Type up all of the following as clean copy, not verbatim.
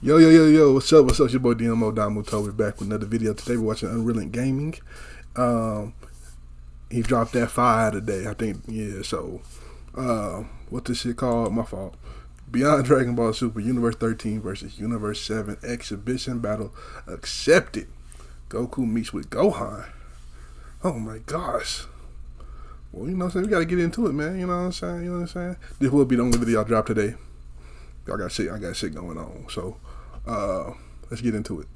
Yo, what's up? It's your boy Domuto. We're back with another video. Today we're watching UnrealEntGaming. He dropped that fire today, I think, yeah, so, what this shit called? My fault. Beyond Dragon Ball Super, Universe 13 versus Universe 7 Exhibition Battle accepted. Goku meets with Gohan. Oh my gosh. Well, you know what I'm saying? We gotta get into it, man. You know what I'm saying? This will be the only video I drop today. I got shit going on. So, let's get into it.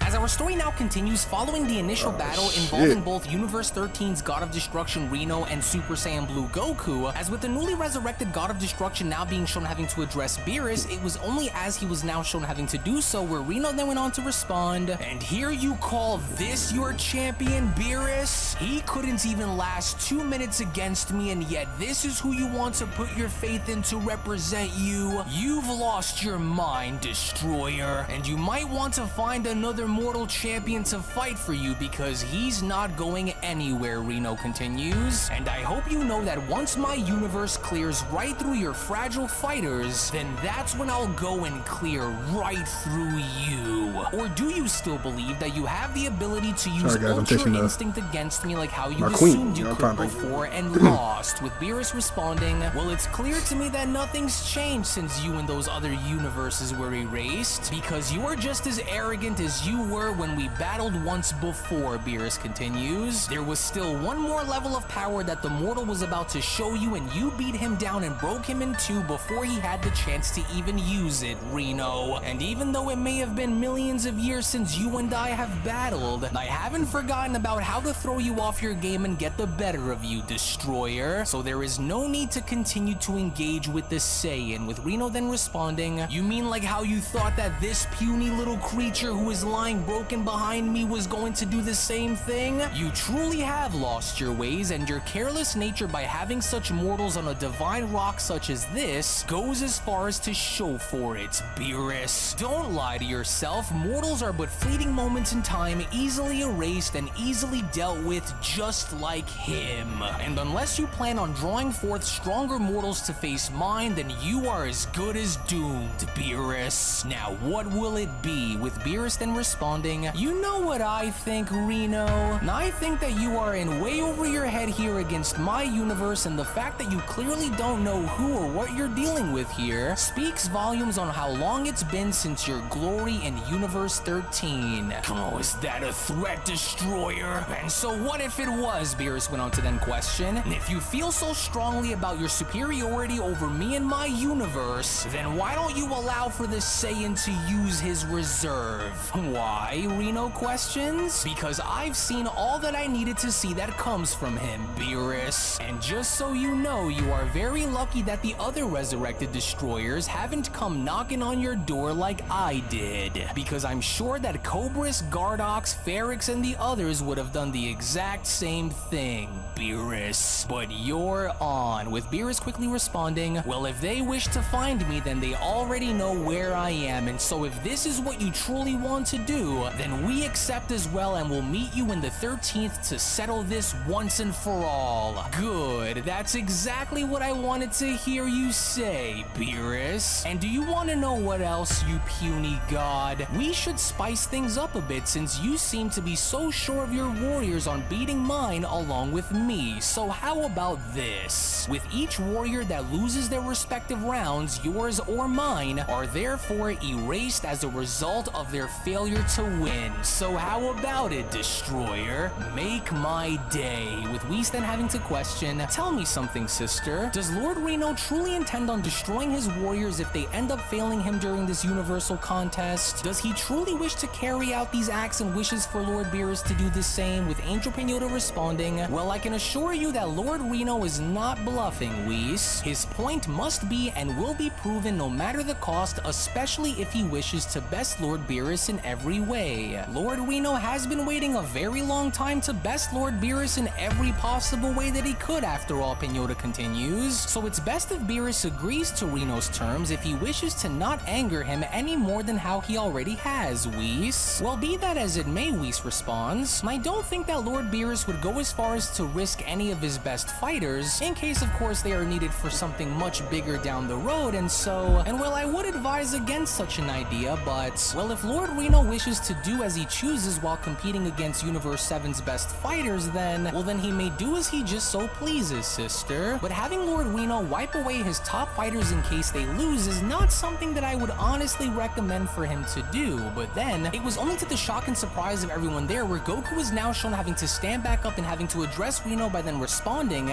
As our story now continues, following the initial battle involving both Universe 13's God of Destruction Reno and Super Saiyan Blue Goku, as with the newly resurrected God of Destruction now being shown having to address Beerus, it was only as he was now shown having to do so where Reno then went on to respond, "And here you call this your champion, Beerus? He couldn't even last 2 minutes against me, and yet this is who you want to put your faith in to represent you? You've lost your mind, Destroyer, and you might want to find another mortal champion to fight for you because he's not going anywhere," Reno continues. "And I hope you know that once my universe clears right through your fragile fighters, then that's when I'll go and clear right through you. Or do you still believe that you have the ability to use Ultra Instinct against me like how you assumed you could before and lost?" With Beerus responding, "Well, it's clear to me that nothing's changed since you and those other universes were erased, because you are just as arrogant as you were when we battled once before," Beerus continues. "There was still one more level of power that the mortal was about to show you, and you beat him down and broke him in two before he had the chance to even use it, Reno. And even though it may have been millions of years since you and I have battled, I haven't forgotten about how to throw you off your game and get the better of you, Destroyer. So there is no need to continue to engage with the Saiyan," with Reno then responding, "You mean like how you thought that this puny little creature who is lying broken behind me was going to do the same thing? You truly have lost your ways, and your careless nature by having such mortals on a divine rock such as this goes as far as to show for it, Beerus. Don't lie to yourself. Mortals are but fleeting moments in time, easily erased and easily dealt with, just like him. And unless you plan on drawing forth stronger mortals to face mine, then you are as good as doomed, Beerus. Now what will it be?" With Beerus then responding, "You know what I think, Reno? I think that you are in way over your head here against my universe, and the fact that you clearly don't know who or what you're dealing with here speaks volumes on how long it's been since your glory in Universe 13. Oh, is that a threat, Destroyer? And so what if it was?" Beerus went on to then question. "If you feel so strongly about your superiority over me and my universe, then why don't you allow for this Saiyan to use his reserve?" "Why?" Reno questions. "Because I've seen all that I needed to see that comes from him, Beerus. And just so you know, you are very lucky that the other resurrected Destroyers haven't come knocking on your door like I did. Because I'm sure that Cobras, Gardox, Ferrix, and the others would have done the exact same thing, Beerus. But you're on." With Beerus quickly responding, "Well, if they wish to find me, then they already know where I am, and so if this is what you truly want to do, then we accept as well, and we'll meet you in the 13th to settle this once and for all." "Good, that's exactly what I wanted to hear you say, Beerus. And do you want to know what else, you puny god? We should spice things up a bit since you seem to be so sure of your warriors on beating mine along with me. So how about this? With each warrior that loses their respective rounds, yours or mine are therefore erased as a result of their failure to win. So how about it, Destroyer? Make my day." With Whis then having to question, "Tell me something, sister. Does Lord Reno truly intend on destroying his warriors if they end up failing him during this universal contest? Does he truly wish to carry out these acts and wishes for Lord Beerus to do the same?" With Angel Pinota responding, "Well, I can assure you that Lord Reno is not bluffing, Whis. His point must be and will be proven no matter the cost, especially if he wishes to best Lord Beerus in every way. way. Lord Reno has been waiting a very long time to best Lord Beerus in every possible way that he could, after all, Pinota continues. So it's best if Beerus agrees to Reno's terms if he wishes to not anger him any more than how he already has, Whis. Well, be that as it may, Whis responds, I don't think that Lord Beerus would go as far as to risk any of his best fighters, in case of course they are needed for something much bigger down the road, and well, I would advise against such an idea, but, well, if Lord Reno wishes to do as he chooses while competing against Universe 7's best fighters, then he may do as he just so pleases, sister. But having Lord Reno wipe away his top fighters in case they lose is not something that I would honestly recommend for him to do. But then, it was only to the shock and surprise of everyone there where Goku is now shown having to stand back up and having to address Reno by then responding,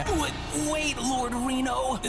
Wait, Lord Reno,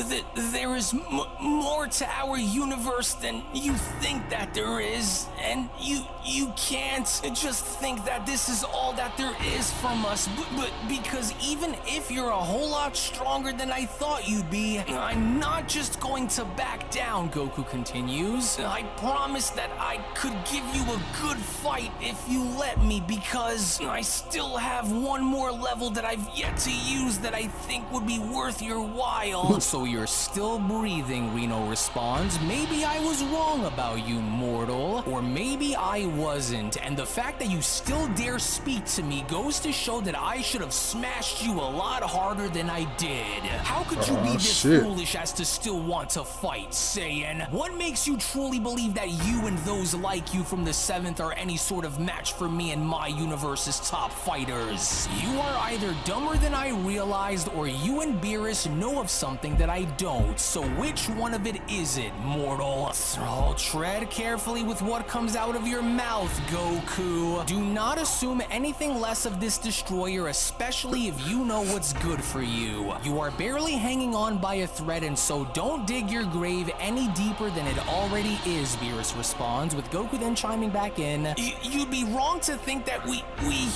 there is more to our universe than you think that there is, and you can't just think that this is all that there is from us, but because even if you're a whole lot stronger than I thought you'd be, I'm not just going to back down, Goku continues. I promise that I could give you a good fight if you let me, because I still have one more level that I've yet to use that I think would be worth your while. So you're still breathing, Reno responds. Maybe I was wrong about you, mortal. Or maybe I wasn't, and the fact that you still dare speak to me goes to show that I should have smashed you a lot harder than I did. How could you be this foolish as to still want to fight, Saiyan? What makes you truly believe that you and those like you from the 7th are any sort of match for me and my universe's top fighters? You are either dumber than I realized, or you and Beerus know of something that I don't. So which one of it is it, mortal? So tread carefully with what comes out of your mouth, Goku. Do not assume anything less of this destroyer, especially if you know what's good for you. You are barely hanging on by a thread, and so don't dig your grave any deeper than it already is, Beerus responds, with Goku then chiming back in. You'd be wrong to think that we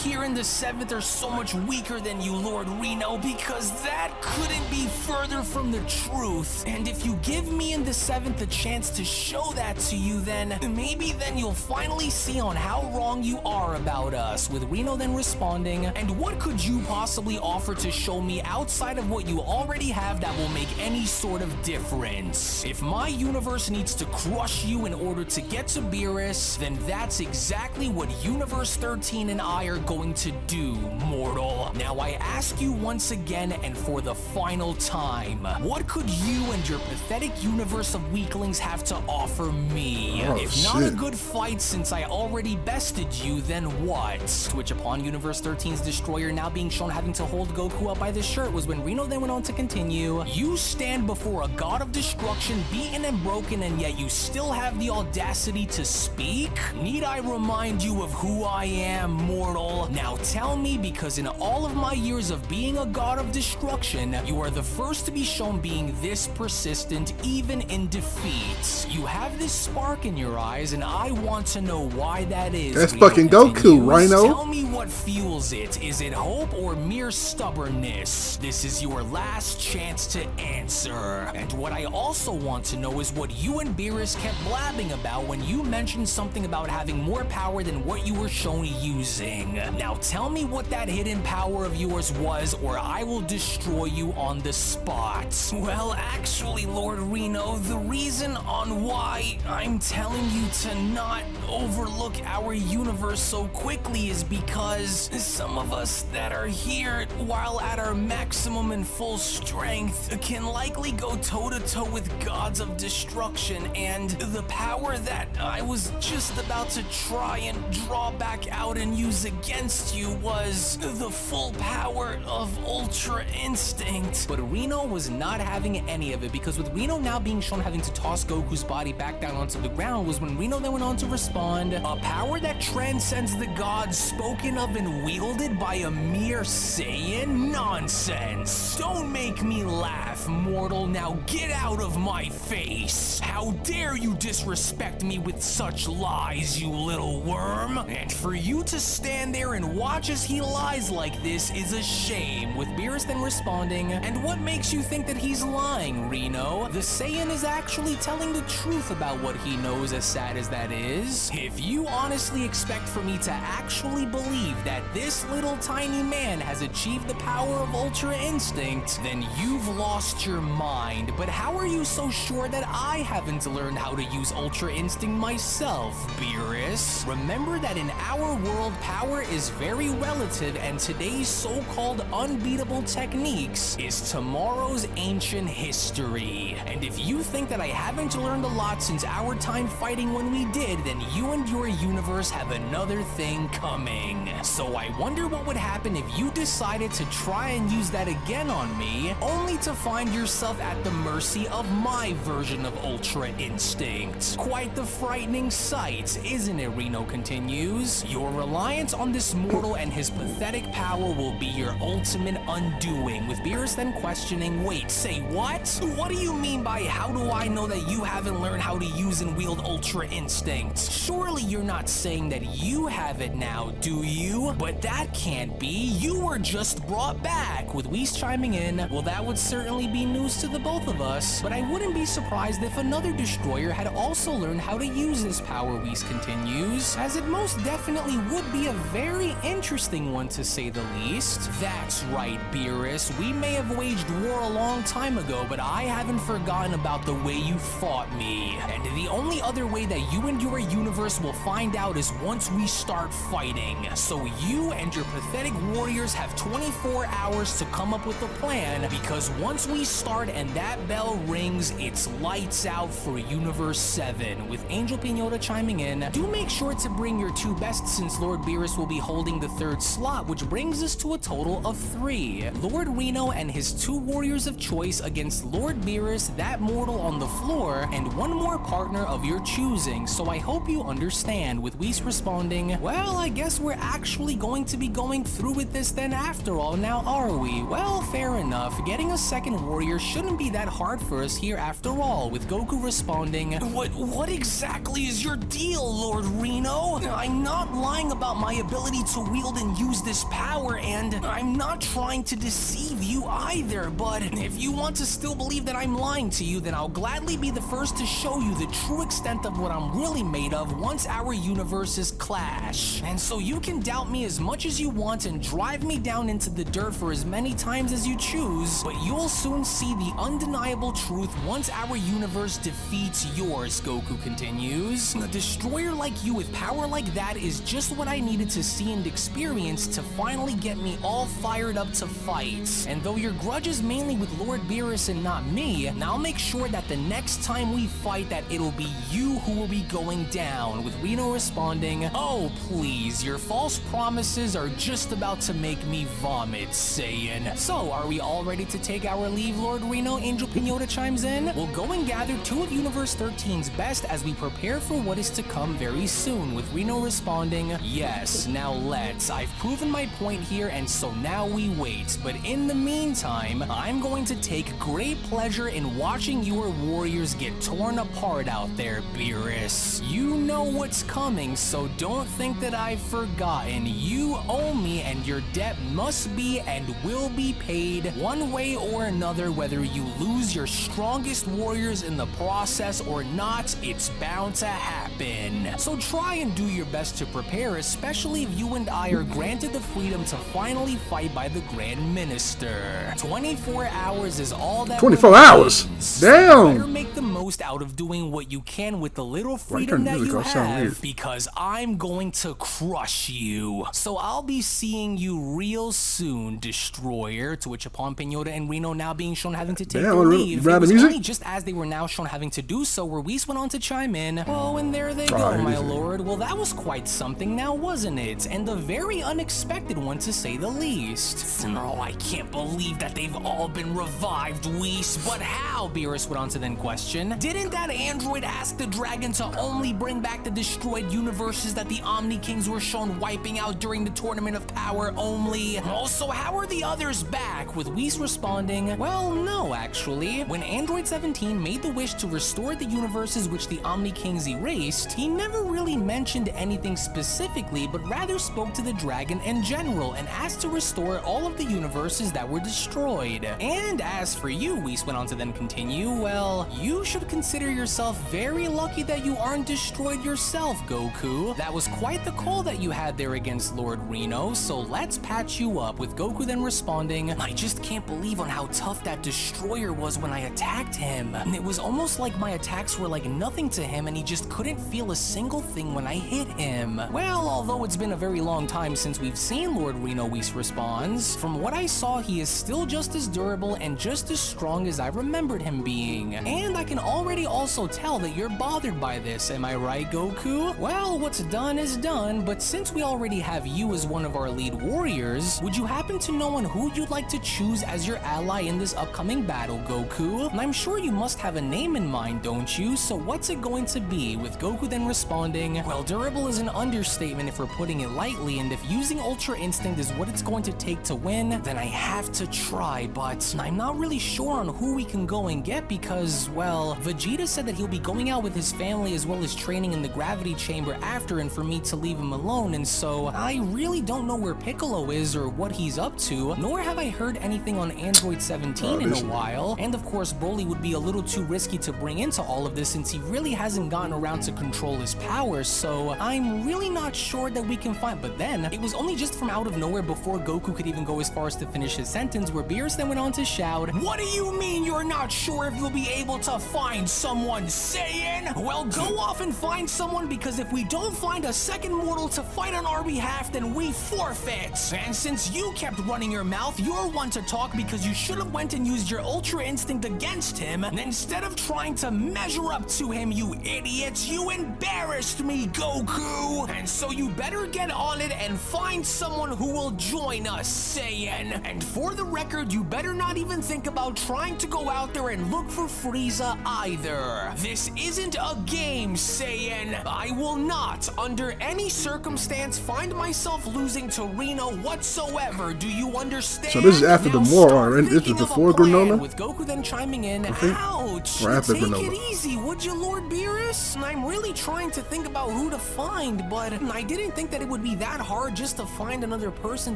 here in the 7th are so much weaker than you, Lord Reno, because that couldn't be further from the truth. And if you give me and the 7th a chance to show that to you, then maybe then you'll finally see on how wrong you are about us, with Reno then responding, and what could you possibly offer to show me outside of what you already have that will make any sort of difference? If my universe needs to crush you in order to get to Beerus, then that's exactly what Universe 13 and I are going to do, mortal. Now I ask you once again and for the final time, what could you and your pathetic universe of weaklings have to offer me? If not a good fight since I already bested you, then what? To which upon Universe 13's destroyer now being shown having to hold Goku up by the shirt was when Reno then went on to continue, you stand before a god of destruction beaten and broken, and yet you still have the audacity to speak? Need I remind you of who I am, mortal? Now tell me, because in all of my years of being a god of destruction, you are the first to be shown being this persistent even in defeat. You have this spark in your eyes, and I want to know why that is. That's fucking Goku, Rhino. Tell me what fuels it. Is it hope or mere stubbornness? This is your last chance to answer. And what I also want to know is what you and Beerus kept blabbing about when you mentioned something about having more power than what you were shown using. Now tell me what that hidden power of yours was, or I will destroy you on the spot. Well, actually, Lord Reno, the reason on why I'm telling you to not overlook our universe so quickly is because some of us that are here while at our maximum and full strength can likely go toe-to-toe with gods of destruction, and the power that I was just about to try and draw back out and use against you was the full power of Ultra Instinct. But Reno was not having any of it, because with Reno now being shown having to toss Goku's body back down onto the ground was when Reno then went on to respond, a power that transcends the gods spoken of and wielded by a mere Saiyan? Nonsense! Don't make me laugh, mortal. Now get out of my face! How dare you disrespect me with such lies, you little worm? And for you to stand there and watch as he lies like this is a shame, with Beerus then responding, and what makes you think that he's lying, Reno? The Saiyan is actually telling the truth about what he knows, as sad as that is. If you honestly honestly expect for me to actually believe that this little tiny man has achieved the power of Ultra Instinct, then you've lost your mind. But how are you so sure that I haven't learned how to use Ultra Instinct myself, Beerus? Remember that in our world, power is very relative, and today's so-called unbeatable techniques is tomorrow's ancient history. And if you think that I haven't learned a lot since our time fighting when we did, then you and your universe have another thing coming. So I wonder what would happen if you decided to try and use that again on me, only to find yourself at the mercy of my version of Ultra Instinct. Quite the frightening sight, isn't it? Reno continues. Your reliance on this mortal and his pathetic power will be your ultimate undoing, with Beerus then questioning, wait, say what? What do you mean by how do I know that you haven't learned how to use and wield Ultra Instinct? Surely you're not saying that you have it now, do you? But that can't be. You were just brought back, with Whis chiming in. Well, that would certainly be news to the both of us, but I wouldn't be surprised if another destroyer had also learned how to use this power, Whis continues, as it most definitely would be a very interesting one to say the least. That's right, Beerus. We may have waged war a long time ago, but I haven't forgotten about the way you fought me. And the only other way that you and your universe will find out is once we start fighting. So you and your pathetic warriors have 24 hours to come up with a plan, because once we start and that bell rings, it's lights out for Universe 7. With Angel Pinota chiming in, do make sure to bring your two best, since Lord Beerus will be holding the third slot, which brings us to a total of 3. Lord Reno and his 2 warriors of choice against Lord Beerus, that mortal on the floor, and one more partner of your choosing. So I hope you understand, with Whis responding, well, I guess we're actually going to be going through with this then after all, now are we? Well, fair enough. Getting a second warrior shouldn't be that hard for us here after all, with Goku responding, What exactly is your deal, Lord Reno? I'm not lying about my ability to wield and use this power, and I'm not trying to deceive you either, but if you want to still believe that I'm lying to you, then I'll gladly be the first to show you the true extent of what I'm really made of once our universes clash. And so you can doubt me as much as you want and drive me down into the dirt for as many times as you choose, but you'll soon see the undeniable truth once our universe defeats yours, Goku continues. A destroyer like you with power like that is just what I needed to see and experience to finally get me all fired up to fight. And though your grudge is mainly with Lord Beerus and not me, now make sure that the next time we fight that it'll be you who will be going down, with Reno responding, oh please, your false promises are just about to make me vomit, Saiyan. So, are we all ready to take our leave, Lord Reno? Angel Pinota chimes in. We'll go and gather 2 of Universe 13's best as we prepare for what is to come very soon, with Reno responding, yes, now let's. I've proven my point here, and so now we wait. But in the meantime, I'm going to take great pleasure in watching your warriors get torn apart out there, Beerus. You know what's coming, so don't think that I've forgotten. You owe me, and your debt must be and will be paid one way or another, whether you lose your strongest warriors in the process or not. It's bound to happen. So try and do your best to prepare, especially if you and I are granted the freedom to finally fight by the Grand Minister. 24 hours is all that 24 hours? Damn! Better make the most out of doing what you can with the little freedom that you have, because I'm going to crush you. So I'll be seeing you real soon, Destroyer. To which upon Pinota and Reno now being shown having to take their leave, it was only just as they were now shown having to do so where Whis went on to chime in, oh, and there they go, my lord. Well, that was quite something now, wasn't it? And a very unexpected one, to say the least. Oh, I can't believe that they've all been revived, Whis. But how? Beerus went on to then question. Didn't that android ask the dragon to only bring back the destroyed universes that the Omni Kings were shown wiping out during the Tournament of Power only? Also, how are the others back? With Whis responding, well, no, actually. When Android 17 made the wish to restore the universes which the Omni Kings erased, he never really mentioned anything specifically, but rather spoke to the dragon in general and asked to restore all of the universes that were destroyed. And as for you, Whis went on to then continue, well, you should consider yourself very lucky that you aren't destroyed yourself, Goku. Goku. That was quite the call that you had there against Lord Reno, so let's patch you up, with Goku then responding, I just can't believe on how tough that destroyer was when I attacked him. It was almost like my attacks were like nothing to him and he just couldn't feel a single thing when I hit him. Well, although it's been a very long time since we've seen Lord Reno, Whis responds, from what I saw he is still just as durable and just as strong as I remembered him being. And I can already also tell that you're bothered by this, am I right, Goku? Well, what's done is done, but since we already have you as one of our lead warriors, would you happen to know on who you'd like to choose as your ally in this upcoming battle, Goku? And I'm sure you must have a name in mind, don't you? So what's it going to be? With Goku then responding, well, durable is an understatement if we're putting it lightly, and if using Ultra Instinct is what it's going to take to win, then I have to try, but I'm not really sure on who we can go and get because, well, Vegeta said that he'll be going out with his family as well as training in the gravity chamber after, and for me to leave him alone, and so I really don't know where Piccolo is or what he's up to, nor have I heard anything on Android 17 in a while, and of course Broly would be a little too risky to bring into all of this since he really hasn't gotten around to control his powers, so I'm really not sure that we can find. But then, it was only just from out of nowhere before Goku could even go as far as to finish his sentence where Beerus then went on to shout, what do you mean you're not sure if you'll be able to find someone, Saiyan? Well, go off and find someone, because if we don't find a second mortal to fight on our behalf, then we forfeit. And since you kept running your mouth, you're one to talk because you should have went and used your Ultra Instinct against him, and instead of trying to measure up to him, you idiots, you embarrassed me, Goku! And so you better get on it and find someone who will join us, Saiyan. And for the record, you better not even think about trying to go out there and look for Frieza either. This isn't a game, Saiyan. I will not, under any circumstance, find myself losing to Reno whatsoever. Do you understand? So this is after the war, and this is before Granola? With Goku then chiming in, ouch, or after take Granola. it easy, would you, Lord Beerus? I'm really trying to think about who to find, but I didn't think that it would be that hard just to find another person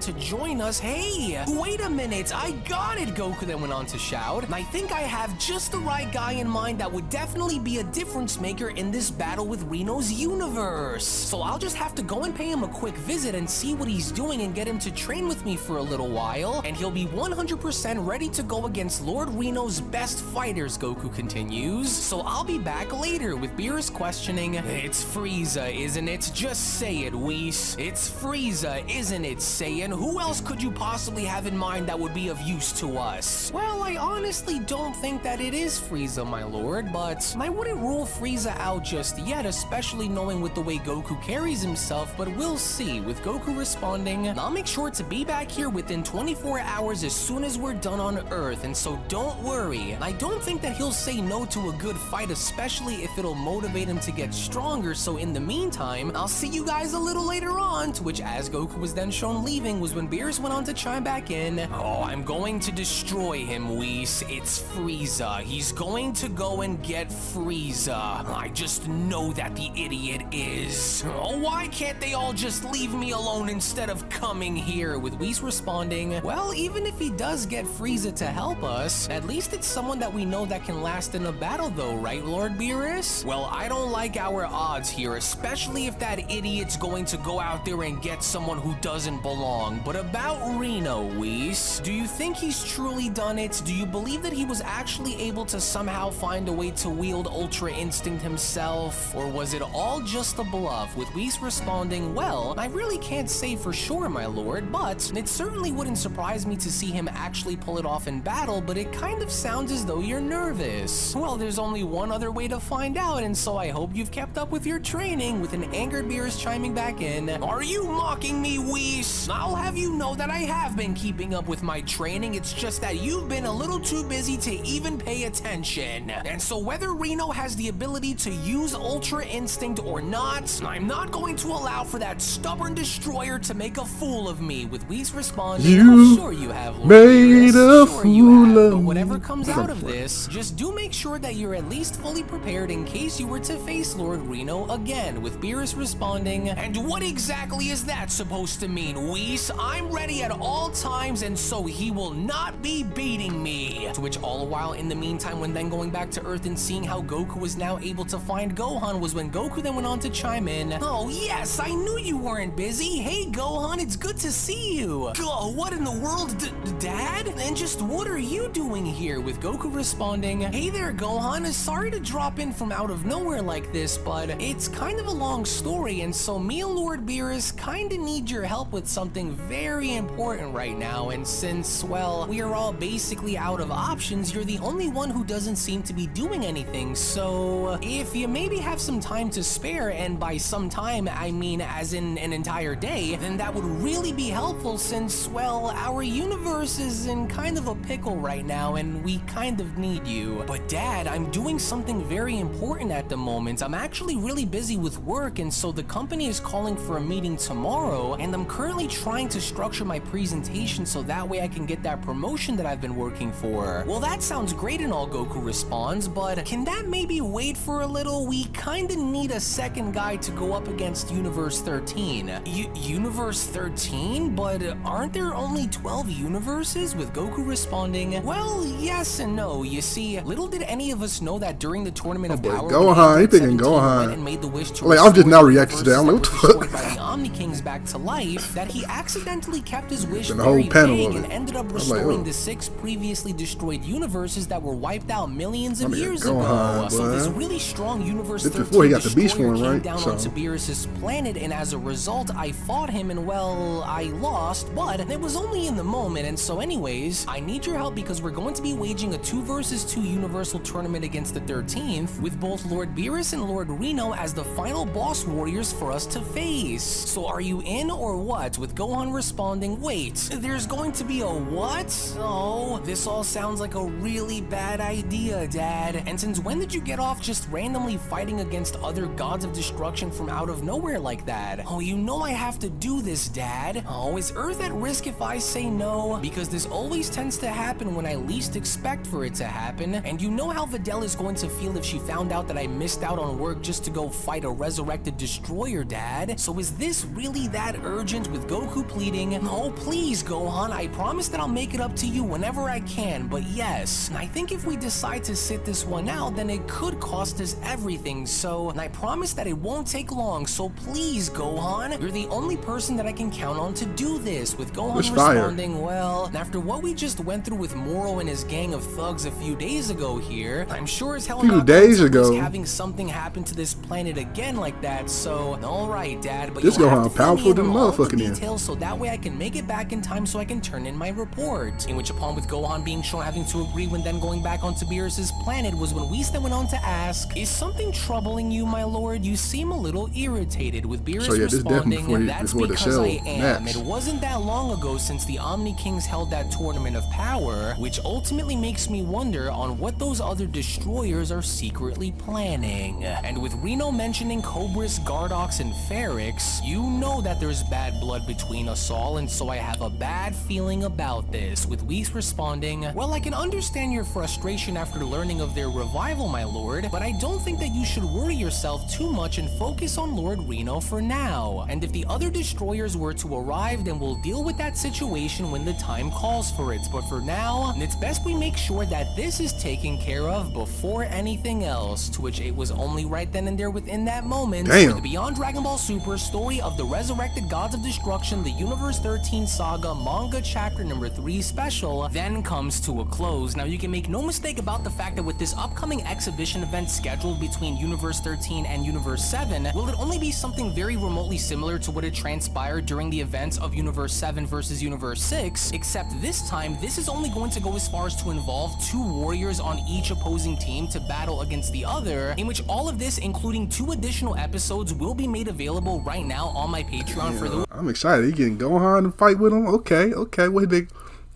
to join us. Hey, wait a minute, I got it, Goku then went on to shout. I think I have just the right guy in mind that would definitely be a difference maker in this battle with Reno's universe. So I'll just have to go and pay him a quick visit and see what he's doing and get him to train with me for a little while, and he'll be 100% ready to go against Lord Reno's best fighters, Goku continues. So I'll be back later, with Beerus questioning, it's Frieza, isn't it? Just say it, Whis. It's Frieza, isn't it, Saiyan? Who else could you possibly have in mind that would be of use to us? Well, I honestly don't think that it is Frieza, my lord, but I wouldn't rule Frieza out just yet, especially knowing with the way Goku carries himself, but we'll see, with Goku responding, I'll make sure to be back here within 24 hours as soon as we're done on Earth, and so don't worry. I don't think that he'll say no to a good fight, especially if it'll motivate him to get stronger, so in the meantime, I'll see you guys a little later on, to which as Goku was then shown leaving was when Beerus went on to chime back in, oh, I'm going to destroy him, Whis. It's Frieza. He's going to go and get Frieza. I just know that the idiot is. Oh, why can't they all just leave me alone instead of coming here? With Whis responding, well, even if he does get Frieza to help us, at least it's someone that we know that can last in a battle though, right, Lord Beerus? Well, I don't like our odds here, especially if that idiot's going to go out there and get someone who doesn't belong. But about Reno, Whis, do you think he's truly done it? Do you believe that he was actually able to somehow find a way to wield Ultra Instinct himself? Or was it all just a bluff? With Whis responding, well, I really can't say for sure, my lord, but it certainly wouldn't surprise me to see him actually pull it off in battle, but it kind of sounds as though you're nervous. Well, there's only one other way to find out, and so I hope you've kept up with your training, with an angered Beerus chiming back in. Are you mocking me, Whis? I'll have you know that I have been keeping up with my training, it's just that you've been a little too busy to even pay attention. And so whether Reno has the ability to use Ultra Instinct or not, I'm not going to allow for that stubborn destroyer to make a fool of me. With Whis responding, I'm sure you have, Lord made Beerus. a Sure fool you have, of but me. whatever comes out of this, just do make sure that you're at least fully prepared in case you were to face Lord Reno again. With Beerus responding, and what exactly is that supposed to mean, Whis? I'm ready at all times, and so he will not be beating me. To which all the while in the meantime, when then going back to Earth and seeing how Goku was now able to find Gohan, was when Goku then went on on to chime in. Oh yes, I knew you weren't busy. Hey Gohan, it's good to see you. Oh, what in the world, Dad? And just what are you doing here? With Goku responding, hey there Gohan, sorry to drop in from out of nowhere like this, but it's kind of a long story, and so me and Lord Beerus kinda need your help with something very important right now, and since, well, we are all basically out of options, you're the only one who doesn't seem to be doing anything, so if you maybe have some time to spare, and by some time I mean as in an entire day, then that would really be helpful since, well, our universe is in kind of a pickle right now and we kind of need you. But Dad, I'm doing something very important at the moment. I'm actually really busy with work, and so the company is calling for a meeting tomorrow, and I'm currently trying to structure my presentation so that way I can get that promotion that I've been working for. Well, that sounds great and all, Goku responds, but can that maybe wait for a little? We kinda need a second guy to go up against Universe 13. Universe 13? But aren't there only 12 universes? With Goku responding, well, yes and no. You see, little did any of us know that during the Tournament of Power, Gohan, he thinking Gohan. And made the wish to like, I'm just now reacting to that. I'm like, what the fuck? By the Omni Kings back to life, that he accidentally kept his wish and the very whole panel vague of it. and ended up like, restoring the 6 previously destroyed universes that were wiped out millions of years Gohan, ago. So this really strong Universe 13 before he got the beast destroyer form, came right? down So. onto Beerus' planet, and as a result, I fought him, and well, I lost, but it was only in the moment. And so anyways, I need your help because we're going to be waging a 2 versus 2 universal tournament against the 13th, with both Lord Beerus and Lord Reno as the final boss warriors for us to face. So are you in or what? With Gohan responding, wait, there's going to be a what? Oh, this all sounds like a really bad idea, Dad. And since when did you get off just randomly fighting against other gods of destruction from out of nowhere like that? Oh, you know I have to do this, Dad. Oh, is Earth at risk if I say no? Because this always tends to happen when I least expect for it to happen, and you know how Videl is going to feel if she found out that I missed out on work just to go fight a resurrected destroyer, Dad. So is this really that urgent? With Goku pleading, oh please Gohan, I promise that I'll make it up to you whenever I can, but yes, I think if we decide to sit this one out, then it could cost us everything, so, and I promise that it won't take long, so please Gohan, you're the only person that I can count on to do this. With Gohan responding, well, after what we just went through with Moro and his gang of thugs a few days ago here, I'm sure as hell not having something happen to this planet again like that, so, alright Dad, but this you'll have to Gohan powerful than motherfucking details so that way I can make it back in time so I can turn in my report. In which upon with Gohan being shown having to agree when then going back onto Beerus' planet was when Whis then went on to ask, is something troubling you, my lord? You seem a little irritated. With Beerus responding, that's because I am. It wasn't that long ago since the Omni Kings held that Tournament of Power, which ultimately makes me wonder on what those other destroyers are secretly planning. And with Reno mentioning Cobras, Gardox, and Ferrix, you know that there's bad blood between us all, and so I have a bad feeling about this. With Whis responding, well, I can understand your frustration after learning of their revival, my lord, but I don't think that you should worry yourself too much and focus on Lord Reno for now. And if the other destroyers were to arrive, then we'll deal with that situation when the time calls for it. But for now, it's best we make sure that this is taken care of before anything else. To which it was only right then and there within that moment where the Beyond Dragon Ball Super story of the Resurrected Gods of Destruction, the Universe 13 Saga Manga Chapter number 3 special then comes to a close. Now you can make no mistake about the fact that with this upcoming exhibition event scheduled between Universe 13 and Universe 7, will it only be something very remotely similar to what had transpired during the events of Universe 7 versus Universe 6, except this time this is only going to go as far as to involve 2 warriors on each opposing team to battle against the other, in which all of this, including 2 additional episodes, will be made available right now on my Patreon for the... I'm excited. He getting Gohan and fight with him? Okay. What they...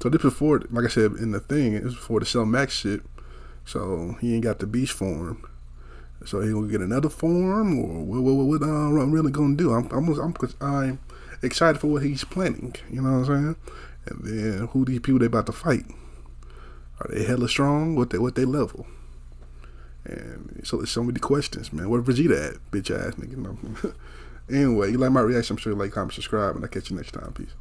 So this before, like I said in the thing, it was before the Cell Max shit. So he ain't got the beast form. So he gonna get another form, or what I'm really gonna do? I'm excited for what he's planning. You know what I'm saying? And then who these people they about to fight? Are they hella strong? What they level? And so there's so many questions, man. Where Vegeta at? Bitch ass nigga. You know? Anyway, you like my reaction? I'm sure you like, comment, subscribe, and I'll catch you next time. Peace.